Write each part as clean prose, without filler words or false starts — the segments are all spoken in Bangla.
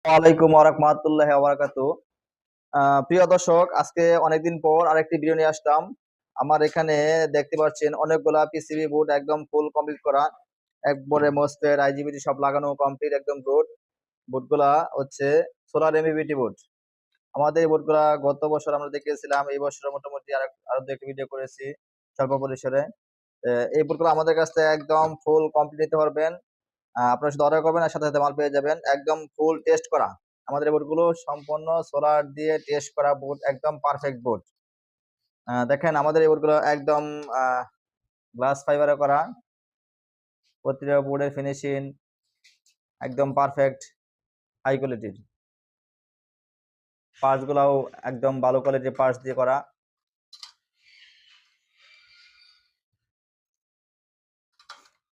ওয়ালাইকুম ওয়া রাহমাতুল্লাহি ওয়া বারাকাতুহু। প্রিয় দর্শক, আজকে অনেকদিন পর আরেকটি ভিডিও নিয়ে আসলাম। আমার এখানে দেখতে পাচ্ছেন অনেকগুলা পিসিবি বোর্ড একদম ফুল কমপ্লিট করা, একবারে মসফেট আইজিবিটি সব লাগানো কমপ্লিট একদম বোর্ড। বোর্ডগুলা হচ্ছে সোলার এমবিবিটি বোর্ড। আমাদের এই বোর্ডগুলা গত বছর আমরা দেখিয়েছিলাম, এই বছর মোটামুটি আরো দু একটা ভিডিও করেছি স্বল্প পরিসরে। এই বোর্ডগুলো আমাদের কাছ থেকে একদম ফুল কমপ্লিট নিতে পারবেন। আপনারা শুধু অর্ডার করবেন আর সাথে সাথে মাল পেয়ে যাবেন, একদম ফুল টেস্ট করা। আমাদের এই বোর্ডগুলো সম্পূর্ণ সোলার দিয়ে টেস্ট করা বোর্ড, একদম পারফেক্ট বোর্ড। দেখেন আমাদের এই বোর্ডগুলো একদম গ্লাস ফাইবারে করা, প্রতিটা বোর্ডের ফিনিশিং একদম পারফেক্ট, হাই কোয়ালিটির। পার্টস গুলাও একদম ভালো কোয়ালিটির পার্টস দিয়ে করা।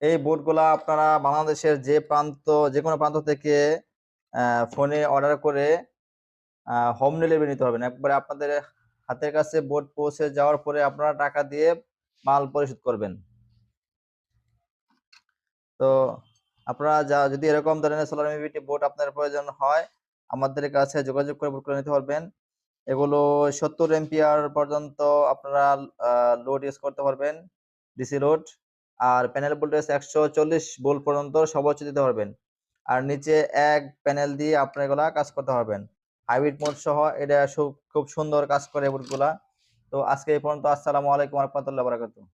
এই বোর্ডগুলা আপনারা বাংলাদেশের যে কোনো প্রান্ত থেকে ফোনে অর্ডার করে হোম ডেলিভারি নিতে পারবেন। একবারে আপনাদের হাতের কাছে বোর্ড পৌঁছে যাওয়ার পরে আপনারা টাকা দিয়ে মাল পরিশোধ করবেন। তো আপনারা যদি এরকম ধরনের সোলার এমবিবিটি বোর্ড আপনার প্রয়োজন হয়, আমাদের কাছে যোগাযোগ করে বোর্ড করে নিতে পারবেন। এগুলো 70 এম্পিয়ার পর্যন্ত আপনারা লোড ইউজ করতে পারবেন, ডিসি লোড। আর প্যানেল ভোল্টেজ 140 ভোল্ট পর্যন্ত সর্বোচ্চ দিতে পারবেন। আর নিচে এক প্যানেল দিয়ে আপনারা এগুলা কাজ করতে পারবেন। হাইব্রিড মোড সহ এটা খুব সুন্দর কাজ করে বোর্ডগুলা। তো আজকে এই পর্যন্ত। আসসালামু আলাইকুম ওয়া রাহমাতুল্লাহি ওয়া বারাকাতুহু।